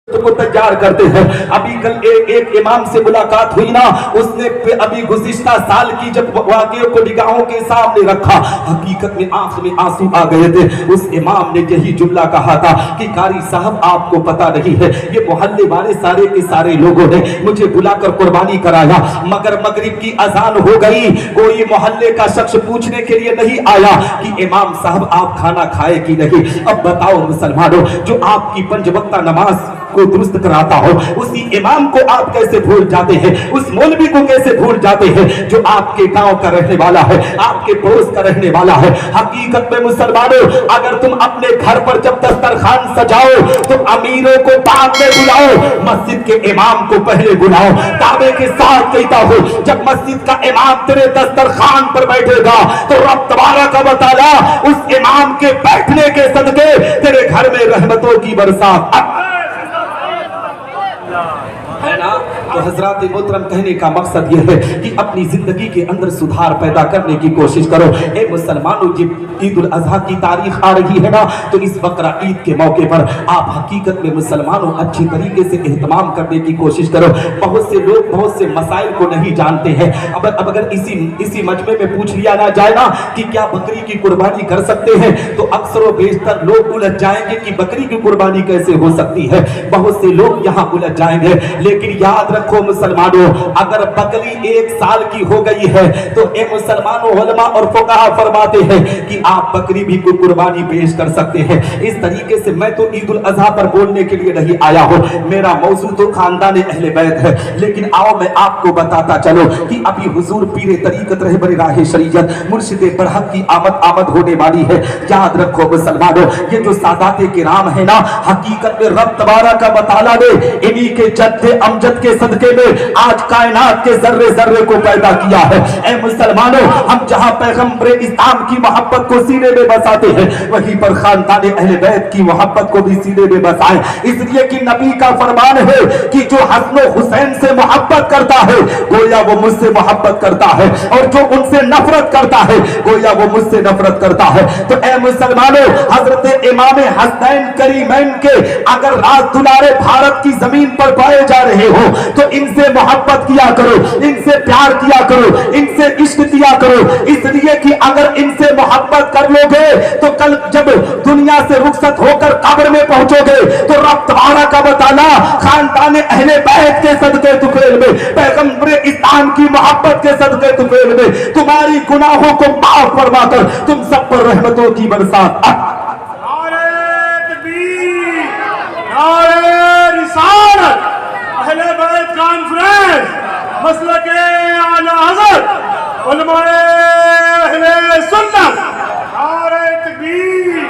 کو تیار کرتے ہیں. ابھی کل ایک امام سے ملاقات ہوئی نا, اس نے ابھی گزشتہ سال کی جب واقعے کو نگاہوں کے سامنے رکھا, حقیقت میں آنکھ میں آنسو آ گئے تھے. اس امام نے یہی جملہ کہا تھا کہ قاری صاحب آپ کو پتہ نہیں ہے, یہ محلے والے سارے کے سارے لوگوں نے مجھے بلا کر قربانی کرایا, مگر مغرب کی اذان ہو گئی, کوئی محلے کا شخص پوچھنے کے لیے نہیں آیا کہ امام صاحب آپ کھانا کھائے کہ نہیں. اب بتاؤ مسلمانوں, جو آپ کی 5 وقتہ نماز کو درست کراتا ہو, اسی امام کو آپ کیسے بھول جاتے ہیں, اس مولوی کو کیسے بھول جاتے ہیں جو آپ کے گاؤں کا رہنے والا ہے, آپ کے پڑوس کا رہنے والا ہے. حقیقت میں مسلمانوں, اگر تم اپنے گھر پر جب دسترخوان سجاؤ تو امیروں کو بعد میں بلاؤ, مسجد کے امام کو پہلے بلاؤ. دعوے کے ساتھ کہتا ہوں, جب مسجد کا امام تیرے دسترخوان پر بیٹھے گا تو رب تبارک و تعالی اس امام کے بیٹھنے کے صدقے تیرے گھر میں رحمتوں کی برسات ہے نا. تو حضرات محترم, کہنے کا مقصد یہ ہے کہ اپنی زندگی کے اندر سدھار پیدا کرنے کی کوشش کرو. اے مسلمانوں, جب عید الاضحیٰ کی تاریخ آ رہی ہے نا, تو اس بقرہ عید کے موقع پر آپ حقیقت میں مسلمانوں اچھی طریقے سے اہتمام کرنے کی کوشش کرو. بہت سے لوگ بہت سے مسائل کو نہیں جانتے ہیں. اب اگر اسی مجمع میں پوچھ لیا نہ جائے نا کہ کیا بکری کی قربانی کر سکتے ہیں, تو اکثر و بیشتر لوگ الجھ جائیں گے کہ بکری کی قربانی کیسے ہو سکتی ہے. بہت سے لوگ یہاں الجھ جائیں گے, لیکن یاد رکھو مسلمانوں, اگر بکری 1 سال کی ہو گئی ہے تو اے مسلمانوں, علماء اور فقہا فرماتے ہیں کہ آپ بکری بھی کوئی قربانی پیش کر سکتے ہیں. اس طریقے سے میں تو عید الاضحیٰ پر بولنے کے لیے نہیں آیا ہوں, میرا موضوع تو خاندان اہل بیت ہے, لیکن آؤ میں آپ کو بتاتا چلو کہ ابھی حضور پیر طریقت رہبر راہ شریعت مرشد برحق کی آمد ہونے والی ہے. یاد رکھو مسلمانوں, یہ جو سادات کرام ہے نا, حقیقت میں رب تبارک و تعالی نے انہی کے جد امجد کے صدقے میں آج کائنات کے ذرے ذرے کو پیدا کیا ہے. اے مسلمانوں, ہم جہاں پیغمبر اسلام کی محبت کو سینے میں بساتے ہیں, وہیں پر خاندان اہل بیت کی محبت کو بھی سینے میں بسائیں. اس لیے کہ نبی کا فرمان ہے کہ جو حسن و حسین سے محبت کرتا ہے گویا وہ مجھ سے محبت کرتا ہے, اور جو ان سے نفرت کرتا ہے گویا وہ مجھ سے نفرت کرتا ہے. تو اے مسلمانوں, حضرت امام حسنین کریمین کے اگر راز دلارے بھارت کی زمین پر پائے جا رہے ہو تو ان سے محبت کیا کرو, ان سے پیار کیا کرو, ان سے عشق کیا کرو. اس لیے کہ اگر ان سے محبت کر لو گے تو کل جب دنیا سے رخصت ہو کر قبر میں پہنچو گے تو رب تبارک و تعالی خاندان اہل بیت کے صدقے طفیل میں, پیغمبر اسلام کی محبت کے صدقے طفیل میں تمہاری گناہوں کو معاف فرما کر تم سب پر رحمتوں کی برسات. رسالت اہل بیت کانفرنس مسلک اعلی حضرت علماء اہل سنت. نعرہ تکبیر.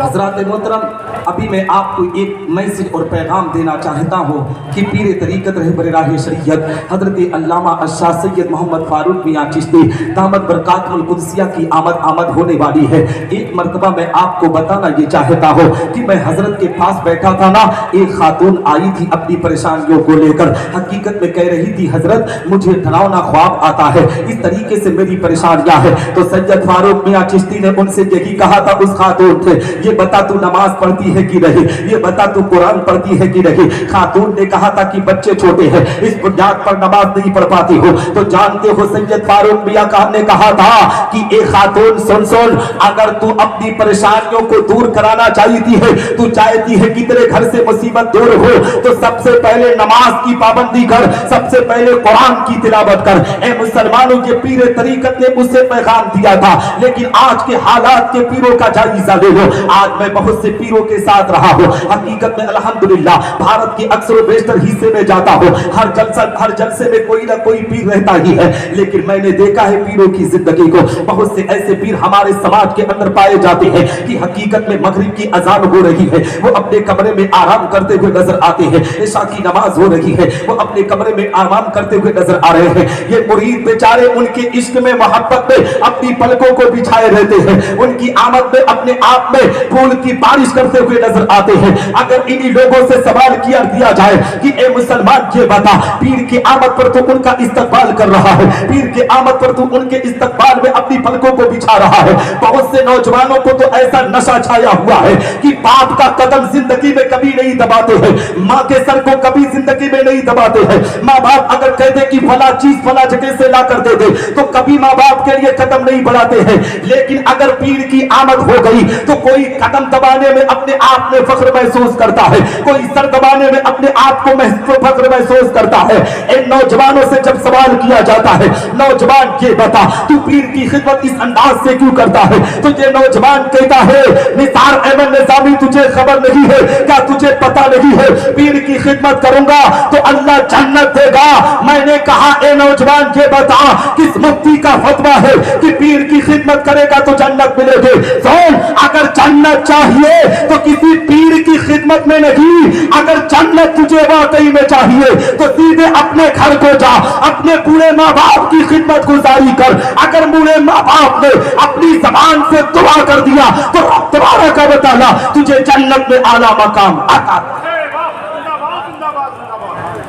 حضرات محترم, ابھی میں آپ کو ایک میسج اور پیغام دینا چاہتا ہوں کہ پیر طریقت رہبر راہ شریعت حضرت علامہ الشاہ سید محمد فاروق میاں چشتی دامت برکاتہ القدسیہ کی آمد ہونے والی ہے. ایک مرتبہ میں آپ کو بتانا یہ چاہتا ہوں کہ میں حضرت کے پاس بیٹھا تھا نا, ایک خاتون آئی تھی اپنی پریشانیوں کو لے کر. حقیقت میں کہہ رہی تھی حضرت مجھے ڈراؤنا خواب آتا ہے, اس طریقے سے میری پریشانیاں ہیں. تو سید فاروق میاں چشتی نے ان سے یہی کہا تھا اس خاتون سے, یہ بتا تو نماز پڑھتی ہے کہ نہیں, یہ بتا تو قرآن پڑھتی ہے کہ نہیں. خاتون نے کہا تھا کہ بچے چھوٹے ہیں, اس بنیاد پر نماز نہیں پڑھ پاتی ہو. تو جانتے ہو سید فاروق میاں نے کہا تھا کہ اے خاتون سن, اگر تو اپنی پریشانیوں کو دور کرانا چاہتی ہے, تو چاہتی ہے کہ تیرے گھر سے مصیبت دور ہو, تو سب سے پہلے نماز کی پابندی کر, سب سے پہلے قرآن کی تلاوت کر. اے مسلمانوں, یہ پیر طریقت نے مجھ سے پیغام دیا تھا, لیکن آج کے حالات کے پیروں کا جائزہ لے لو. آج میں بہت سے پیروں کے ساتھ رہا ہوں. حقیقت میں الحمدللہ بھارت کے اکثر و بیشتر حصے میں جاتا ہوں, ہر جلسے میں کوئی نہ کوئی پیر رہتا ہی ہے, لیکن میں نے دیکھا ہے پیروں کی زندگی کو. بہت سے ایسے پیر ہمارے سماج کے اندر پائے جاتے ہیں کہ حقیقت میں مغرب کی اذان ہو رہی ہے, وہ اپنے کمرے میں آرام کرتے ہوئے نظر آتے ہیں. عشاء کی نماز ہو رہی ہے, وہ اپنے کمرے میں آرام کرتے ہوئے نظر آ رہے ہیں. یہ مرید بیچارے ان کے عشق میں محبت میں اپنی پلکوں کو بچھائے رہتے ہیں, ان کی آمد میں اپنے آپ میں پھول کی بارش کرتے हुए नजर आते हैं। अगर इन्हीं लोगों से सवाल किया दिया जाए कि ए मुसलमान ये बता, पीर की आमद पर तो उनका इस्तकबाल कर रहा है, पीर की आमद पर तो उनके इस्तकबाल में अपनी पलकों को बिछा रहा है। बहुत से नौजवानों को तो ऐसा नशा छाया हुआ है कि बाप का कदम जिंदगी में कभी नहीं दबाते हैं, माँ के सर को कभी जिंदगी में नहीं दबाते हैं। माँ बाप अगर कहते कि फला चीज फला जगह से ला कर दे दे तो कभी माँ बाप के लिए कदम नहीं बढ़ाते हैं। लेकिन अगर पीर की आमद हो गई तो कोई कदम दबाने में अपने आप में फख्र महसूस करता है, कोई सर दबाने में अपने आप को फख्र महसूस करता है। इन नौजवानों से जब सवाल किया जाता है, नौजवान ये बता तू पीर की खिदमत इस अंदाज से क्यों करता है? तुझे नौजवान कहता है निसार अहमद निजामी तुझे खबर नहीं है क्या, तुझे पता नहीं है पीर की खिदमत करूंगा तो अल्लाह जन्नत देगा। मैंने कहा ए नौजवान ये बता किस मुफ्ती का फतवा है कि पीर की खिदमत करेगा तो जन्नत मिलेगी? सुन, अगर जन्नत चाहिए तो किसी पीर की खिदमत में नहीं, अगर जन्नत तुझे वाकई में चाहिए तो सीधे अपने घर को जा, अपने बूढ़े माँ बाप की खिदमत गुजारी कर। अगर बूढ़े माँ बाप ने अपनी जबान से दुआ कर दिया तो रब तबारक व तआला तुझे जन्नत में आला मकाम अता।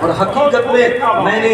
और हकीकत में मैंने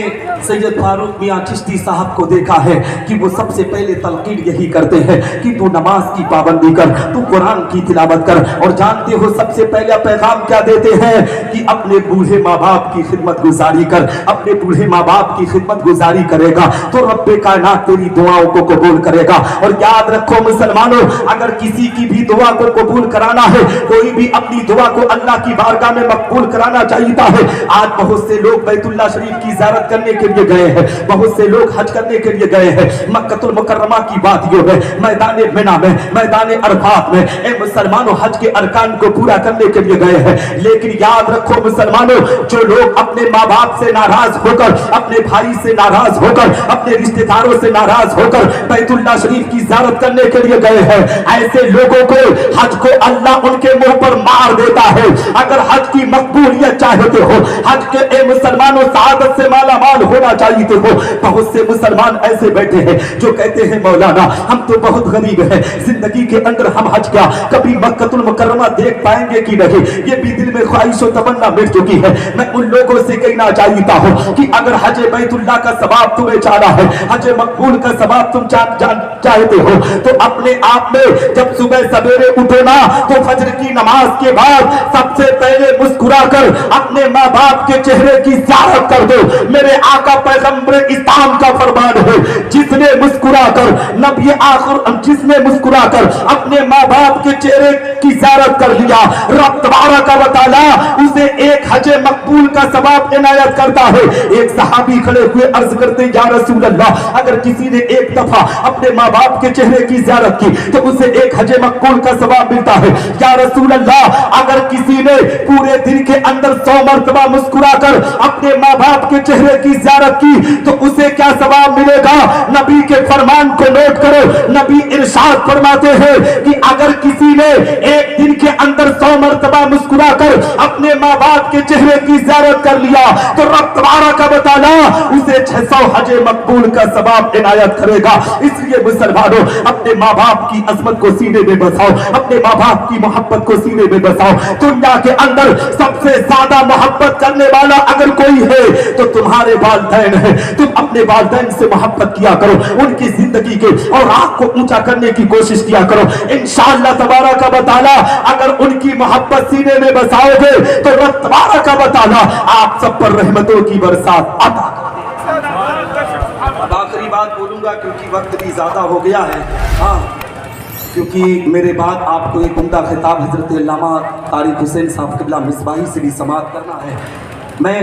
सैयद फारूक मियां चिश्ती साहब को देखा है कि वो सबसे पहले तलकीन यही करते हैं कि तू नमाज की पाबंदी कर, तू कुरान की तिलावत कर। और जानते हो सबसे पहला पैगाम क्या देते हैं कि अपने बूढ़े माँ बाप की खिदमत गुजारी कर। अपने बूढ़े माँ बाप की खिदमत गुजारी करेगा तो रब्बे कायनात तेरी दुआओं को कबूल करेगा। और याद रखो मुसलमानों, अगर किसी की भी दुआ को कबूल कराना है, कोई भी अपनी दुआ को अल्लाह की बारगाह में मकबूल कराना चाहता है, आज बहुत से लोग बैतुल्लाह शरीफ की ज़ियारत करने के लिए गए हैं, बहुत से लोग हज करने के लिए गए हैं, मक्कतुल मुकर्रमा की वादियों में, मैदान मिना में, मैदान अरफात में ए मुसलमानों हज के अरकान को पूरा करने के लिए गए हैं। लेकिन याद रखो मुसलमानों, जो लोग अपने माँ बाप से नाराज होकर, अपने भाई से नाराज होकर, अपने रिश्तेदारों से नाराज होकर बैतुल्लाह शरीफ की ज़ियारत करने के लिए गए हैं, ऐसे लोगों को हज को अल्लाह उनके मुंह पर मार देता है। अगर हज की मकबूलियत चाहते हो, हज के ए मुसलमानों सआदत से माला माल होना चाहिए हो, बहुत से मुसलमान ऐसे बैठे हैं जो कहते हैं मौलाना हम तो बहुत गरीब हैं, जिंदगी के अंदर हम हज क्या कभी मक्कतुल मुकर्रमा देख पाएंगे कि नहीं, ये भी दिल में ख्वाहिश और तमन्ना मिट चुकी है। मैं उन लोगों से कहना चाहता हूँ कि अगर हज बैतुल्लाह का सवाब तुम्हें चाहना है, हज मकबूल का सवाब तुम चाहते हो तो अपने आप में जब सुबह सवेरे उठो ना तो फजर की नमाज के बाद सबसे पहले मुस्कुरा कर अपने माँ बाप के चेहरे की ज़ियारत कर दो। मेरे आका पैगंबर इस्लाम का फरमान है, जिसने मुस्कुरा कर नबी आखिर जिसने मुस्कुरा कर अपने माँ बाप के चेहरे की ज़ियारत कर लिया, रब तबारक व तआला उसे एक हज मकबूल का सवाब इनायत करता है। एक सहाबी खड़े हुए अर्ज करते या रसूल अल्लाह, अगर किसी ने एक दफा अपने माँ बाप के चेहरे की ज़ियारत की तो उसे एक हज मकबूल का सवाब मिलता है। या रसूल अल्लाह, अगर किसी ने पूरे दिन के अंदर 100 मरतबा मुस्कुरा कर अपने माँ बाप के चेहरे की ज़ियारत की तो उसे क्या सवाब मिलेगा? नबी के फरमान को नोट करो, नबी इरशाद फरमाते हैं कि अगर किसी ने एक दिन के अंदर 100 मरतबा मुस्कुरा कर अपने माँ बाप के चेहरे की ज़ियारत कर लिया तो रब तबारक व तआला उसे 600 हज मकबूल का सवाब इनायत करेगा। इसलिए मुसलमानों, अपने माँ बाप की अजमत को सीने में बसाओ, अपने माँ बाप की मोहब्बत को सीने में बसाओ। दुनिया के अंदर सबसे ज्यादा मोहब्बत करने वाला अगर कोई है तो तुम्हारे वालिदैन है। तुम अपने वालिदैन से मोहब्बत किया करो, उनकी जिंदगी के और आँख को ऊंचा करने की कोशिश किया करो। इंशाअल्लाह तबारक व तआला अगर उनकी मोहब्बत सीने में बसाओगे तो रब तबारक व तआला आप सब पर रहमतों की बरसात अता करेगा। अब आखिरी बात बोलूंगा क्योंकि वक्त भी ज्यादा हो गया है। हाँ, क्योंकि मेरे बाद आपको एक उम्दा खिताब हजरत अल्लामा तारिक हुसैन साहब क़िबला मिसबाही से भी समाअत करना है। मैं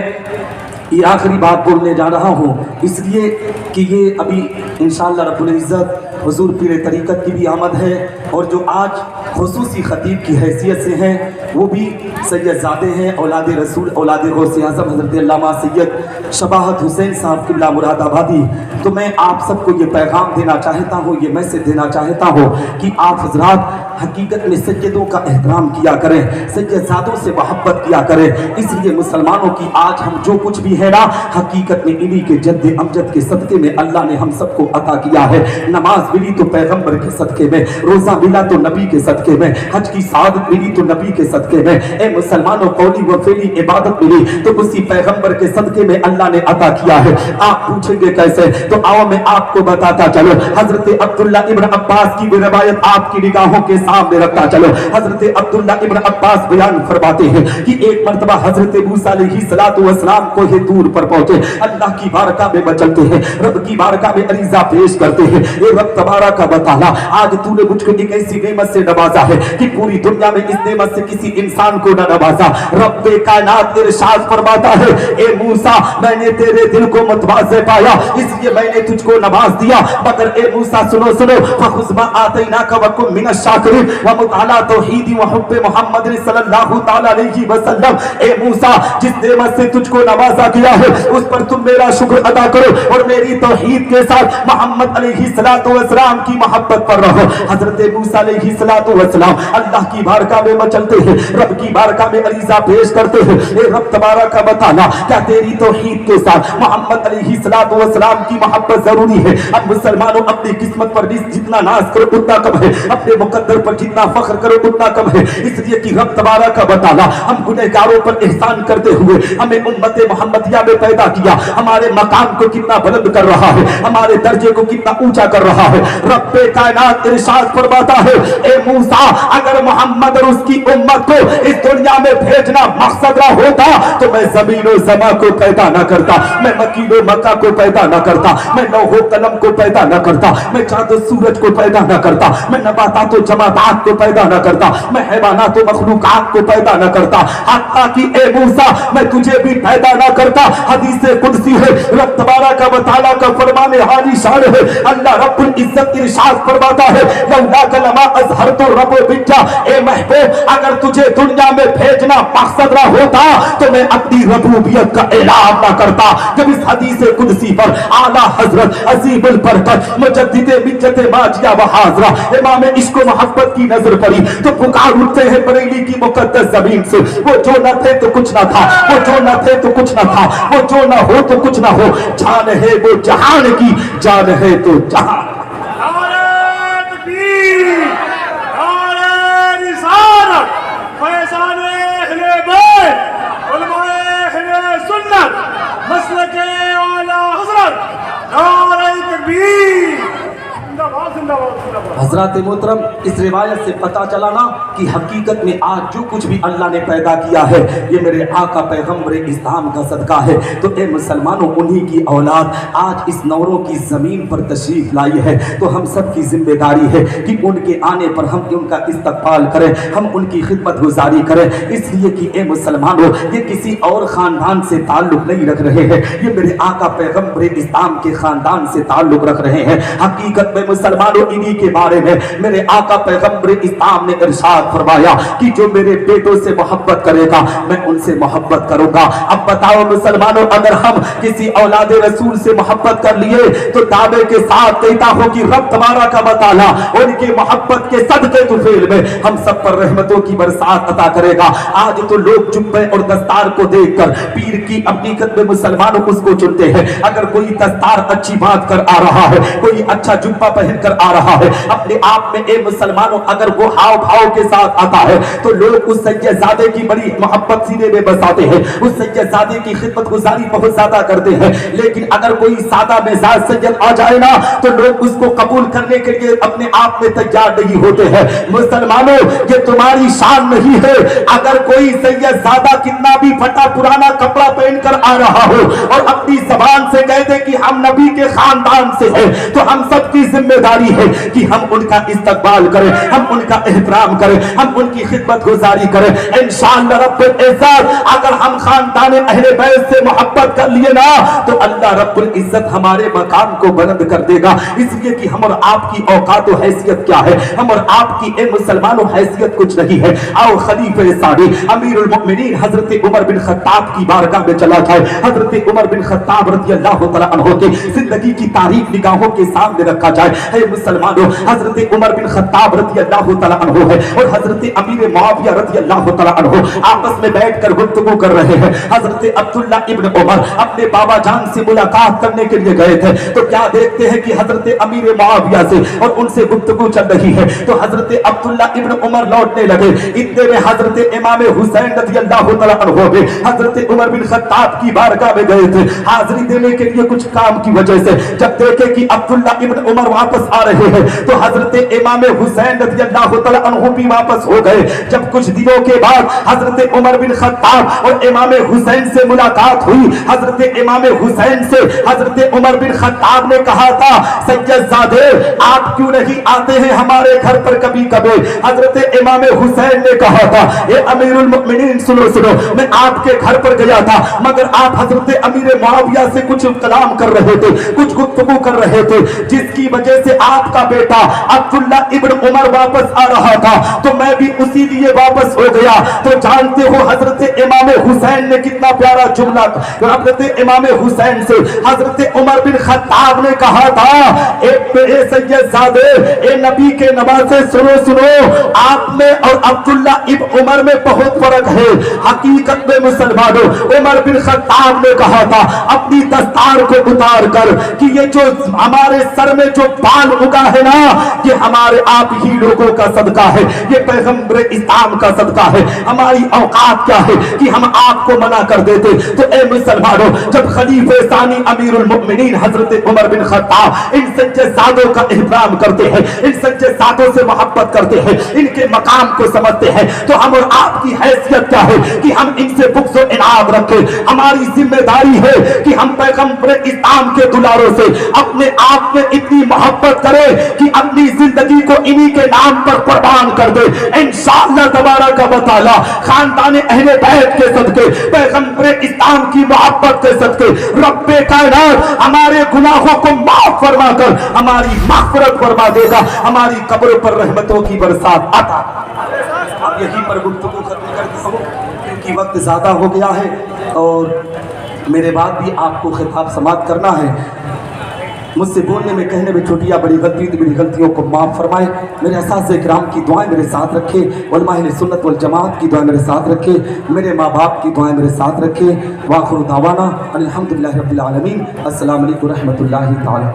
ये आखिरी बात बोलने जा रहा हूँ इसलिए कि ये अभी इंशाअल्लाह रब्बुल इज़्ज़त हुजूर पीर तरीक़त की भी आमद है और जो आज खुसूसी ख़तीब की हैसियत से हैं वो भी सैयदज़ादे हैं, औलाद रसूल, औलाद गौसे आज़म हज़रत अल्लामा सैयद शबाहत हुसैन साहब क़िबला मुरादाबादी। तो मैं आप सबको ये पैगाम देना चाहता हूँ, ये मैसेज देना चाहता हूँ कि आप हज़रात हकीकत में सैयदों का एहतराम किया करें, सैयदज़ादों से मोहब्बत किया करें। इसलिए मुसलमानों की आज हम जो कुछ भी है ना, हकीकत में इन्हीं के जद्द अमजद के सदक़े में अल्लाह ने हम सबको अता किया है। नमाज मिली तो पैगंबर के सदक़े में, रोज़ा मिला तो नबी के सदक़े सदके में, हज की सादत मिली तो नबी के सदके में, ए मुसलमानों कौली व फेली इबादत मिली तो उसी पैगंबर के सदके में अल्लाह ने अता किया है। आप पूछेंगे कैसे, तो आओ मैं आपको बताता चलो। हजरत अब्दुल्ला इब्न अब्बास की भी रिवायत आपकी निगाहों के सामने रखता चलो। हजरत अब्दुल्ला इब्न अब्बास बयान फरमाते हैं कि एक मर्तबा हजरत मूसा अलैहिस्सलातु वस्सलाम को ये दूर पर पहुंचे, अल्लाह की बारगाह में बचलते हैं, रब की बारगाह में अरीजा पेश करते हैं। ये रब तबारक व तआला, आज तूने मुझको एक ऐसी नेमत से नवाजा है कि पूरी दुनिया में इस नेमत से किसी इंसान को न नवाजा। रब कायनात इरशाद फरमाता है, ए मूसा मैंने तेरे दिल को मतवाज़े पाया इसलिए मैंने तुझको नवाज दिया, मगर ए मूसा सुनो सुनो, फखुज़ मा आतैनाका व कुन मिनश शाकिरीन व मुताला तौहीदी व हुब्बे मोहम्मद सल्लल्लाहु तआला अलैहि वसल्लम। ए मूसा जिस नेमत से तुझको नवाजा गया है उस पर तुम मेरा शुक्र अदा करो और मेरी तौहीद के साथ मोहम्मद अलैहिस्सलातु वस्सलाम की मोहब्बत पर रहो। हजरत मूसा अलैहिस्सलातु वस्सलाम अल्लाह की बारगाह में मचलते हैं, रब की बारगाह में अरीजा पेश करते हैं, ए रब तबारक व तआला क्या तेरी तौहीद के साथ मोहम्मद अलैहिस्सलातु वस्सलाम की मोहब्बत जरूरी है। अब मुसलमानों अपनी किस्मत पर जितना नाज करो उतना कम है, अपने मुकद्दर पर जितना फख्र करो उतना कम है, इसलिए कि रब तबारक व तआला हम गुनहगारों पर एहसान करते हुए हमें उम्मत मोहम्मदिया में पैदा किया, हमारे मकाम को कितना बुलंद कर रहा है, हमारे दर्जे को कितना ऊंचा कर रहा है। रब कायनात इरशाद फरमाता है, ए मूसा अगर मोहम्मद और उसकी उम्मत को इस दुनिया में भेजना मकसद ना होता तो मैं ज़मीन और ज़मा को पैदा ना करता, मैं मकीन और मक्का को पैदा ना करता, मैं लौह कलम को पैदा ना करता, मैं चांद और सूरज को पैदा ना करता, मैं नबातात और जमादात को पैदा ना करता, मैं हैवानात और मखलूकात को पैदा ना करता, हत्ता कि ए मूसा मैं तुझे भी पैदा ना करता। हदीस कुदसी है, रब तबारक व तआला का फरमाने हाली शान है, अल्लाह रब्बुल इज्जत इरशाद फरमाता है, लौला कलमा अज़हरतु रब्बु बिका, ए महबूब अगर तुझे दुनिया में भेजना मकसद ना होता तो मैं अपनी रबूबियत का ऐलान ना करता। जब इस हदीस कुदसी पर आला हजरत अजीमुल बरकत मुजद्दिद मिल्लत माजिया व हाजरा इमाम इश्क व मोहब्बत की नजर पड़ी तो पुकार उठते हैं बरेली की मुकद्दस जमीन से, वो जो न थे तो कुछ न था, वो जो न थे तो कुछ न था, वो जो न हो तो कुछ न हो, जान है वो जहान की, जान है तो जहान। नारे तकबीर, नारे रिसालत, फैज़ाने अहले बैत, उलमाए अहले सुन्नत, मसलके आला हज़रत, नारे तकबीर, जिंदाबाद जिंदाबाद जिंदाबाद। हजरत मोहतरम इस रिवायत से पता चला ना कि हकीकत में आज जो कुछ भी अल्लाह ने पैदा किया है ये मेरे आका पैगंबर इस्लाम का सदका है। तो ए मुसलमानों उन्हीं की औलाद आज इस नौरों की ज़मीन पर तशरीफ़ लाई है तो हम सब की जिम्मेदारी है कि उनके आने पर हम उनका इस्तकबाल करें, हम उनकी खिदमत गुजारी करें, इसलिए कि ए मुसलमानों ये किसी और ख़ानदान से ताल्लुक़ नहीं रख रहे हैं, ये मेरे आका पैगंबर इस्लाम के ख़ानदान से ताल्लुक़ रख रहे हैं। हकीकत में मुसलमानों इन्हीं के बारे में मेरे आका पैगंबर इस्लाम ने इरशाद फरमाया कि जो मेरे बेटों से मोहब्बत करेगा मैं उनसे मोहब्बत करूंगा। अब बताओ मुसलमानों अगर हम किसी औलाद रसूल से मोहब्बत कर लिए तो दावे के साथ कहता हो कि रब तबारक व तआला उनकी मोहब्बत के सदके तुफैल में हम सब पर रहमतों की बरसात अता करेगा। आज तो लोग जुब्बे और दस्तार को देखकर पीर की हकीकत में मुसलमानों उसको चुनते हैं। अगर कोई दस्तार अच्छी बात कर आ रहा है, कोई अच्छा जुब्बा पहन कर आ रहा है, अपने आप में ए मुसलमानों अगर वो हाव भाव के साथ आता है तो लोग उस सैयदजादे की बड़ी मोहब्बत सीने में बसाते हैं, उस सैयदजादे की खिदमत गुजारी बहुत ज्यादा करते हैं। लेकिन अगर कोई सादा मिजाज सैयद आ जाए ना तो लोग उसको कबूल करने के लिए अपने आप में तैयार नहीं होते हैं। मुसलमानों ये तुम्हारी शान नहीं है, अगर कोई सैयदजादा कितना भी फटा पुराना कपड़ा पहन कर आ रहा हो और अपनी जबान से कह दे कि हम नबी के खानदान से हैं तो हम सबकी जिम्मेदारी है कि हम उनका इस्तकबाल करें, हम उनका एहतराम करें, हम उनकी खिदमत गुजारी करें। इंशाअल्लाह रब्बुल इज्जत अगर हम खानदान अहले बैत से मोहब्बत कर लिए ना तो अल्लाह रब्बुल इज्जत हमारे मकाम को बुलंद कर देगा। इसलिए कि हम और आपकी औकात और हैसियत क्या है, हम और आपकी ए मुसलमानों हैसियत कुछ नहीं है। आओ खलीफे सानी अमीरुल मोमिनीन हजरत उमर बिन खत्ताब की बारगाह में चला जाए। हजरत उमर बिन खत्ताब रज़ियल्लाहु तआला अन्हु मुसलमानों के जिंदगी की तारीख निगाहों के सामने रखा जाए। हे मुसलमानों, हजरत उमर बिन खत्ताब रज़ी अल्लाह तआला अन्हु है और हजरत अमीर मुआविया रज़ी अल्लाह तआला अन्हु आपस में बैठकर गुफ्तगू कर रहे हैं। हजरत अब्दुल्ला इब्न उमर अपने बाबा जान से मुलाकात करने के लिए गए थे, तो क्या देखते हैं कि हजरत अमीर मुआविया से और उनसे गुफ्तगू चल रही है। तो हजरत अब्दुल्ला इब्न उमर लौटने लगे, इतने में हजरत इमाम हुसैन रज़ी अल्लाह तआला अन्हु भी हजरत उमर बिन खत्ताब की बारगाह में गए थे हाजिरी देने के लिए कुछ काम की वजह से। जब देखे कि अब्दुल्ला इब्न उमर वापस आ रहे हैं तो हजरत इमाम हुसैन रज़ी अल्लाह तआला अन्हु भी वापस हो गए। जब कुछ दिनों के बाद हजरत उमर बिन खत्ताब और इमाम हुसैन से मुलाकात हुई, हजरत इमाम हुसैन से हजरत उमर बिन खत्ताब ने कहा था, सैयदजादे आप क्यों नहीं आते हैं हमारे घर पर कभी कभी। हजरत इमाम हुसैन ने कहा था, ए अमीरुल मुमिनीन सुनो सुनो, मैं आपके घर पर गया था मगर आप हजरत अमीर मुआविया से कुछ कलाम कर रहे थे, कुछ गुफ्तगू कर रहे थे, जिसकी वजह से आपका बेटा अब्दुल्ला इब्न उमर वापस आ रहा था तो मैं भी उसी लिए वापस हो गया। तो जानते हो हजरत इमाम हुसैन ने कितना प्यारा जुमला, हजरत इमाम हुसैन से हजरत उमर बिन खत्ताब ने कहा था, ए सैयदजादे ए नबी के नवासे सुनो सुनो, आप में और अब्दुल्ला इब्न उमर में बहुत फर्क है। हकीकत में मुसलमानों, उमर बिन खत्ताब ने कहा था अपनी दस्तार को उतार कर कि ये जो हमारे सर में जो बाल उगा है ना, ये हमारे आप ही लोगों का सदका है, ये पैगंबर इस्लाम का सदका है। हमारी औकात क्या है कि हम आपको मना कर देते। तो ए मुसलमानों, जब खलीफे सानी अमीरुल मुमिनीन हजरत उमर बिन खत्ताब इन सज्जदादों का एहतराम करते हैं, इन सज्जदादों से मोहब्बत करते हैं, इनके मकाम को समझते हैं, तो हम और आपकी हैसियत क्या है कि हम इनसे बुग़्ज़ और इनाद रखें। हमारी जिम्मेदारी है कि हम पैगंबर इस्लाम के दुलारों से अपने आप में इतनी मोहब्बत करें कि अपनी जिंदगी को इन्हीं के नाम पर कुर्बान कर दे। इंशाअल्लाह तबारक व तआला खानदान अहले बैत के सदके, पैगंबर इस्लाम की मोहब्बत के सदके रब्बे कायनात हमारे गुनाहों को माफ फरमा कर हमारी मग़फ़िरत फरमा देगा, हमारी कब्र पर रहमतों की बरसात अता। अब यहीं पर गुफ्तगू खत्म करता हूँ क्योंकि वक्त ज़्यादा हो गया है और मेरे बाद भी आपको खिताब समाप्त करना है। मुझसे बोलने में कहने में छोटियाँ बड़ी गलती थी, मेरी गलतियों को माफ़ फरमाए। मेरे असातिज़े किराम की दुआएं मेरे साथ रखे, उलमा अहले सुन्नत वल जमात की दुआएं मेरे साथ रखे, मेरे माँ बाप की दुआएं मेरे साथ रखे। वाखिर दावाना अनिल हम्दुलिल्लाहि रब्बिल आलमीन। अस्सलामु अलैकुम रहमतुल्लाहि ताला।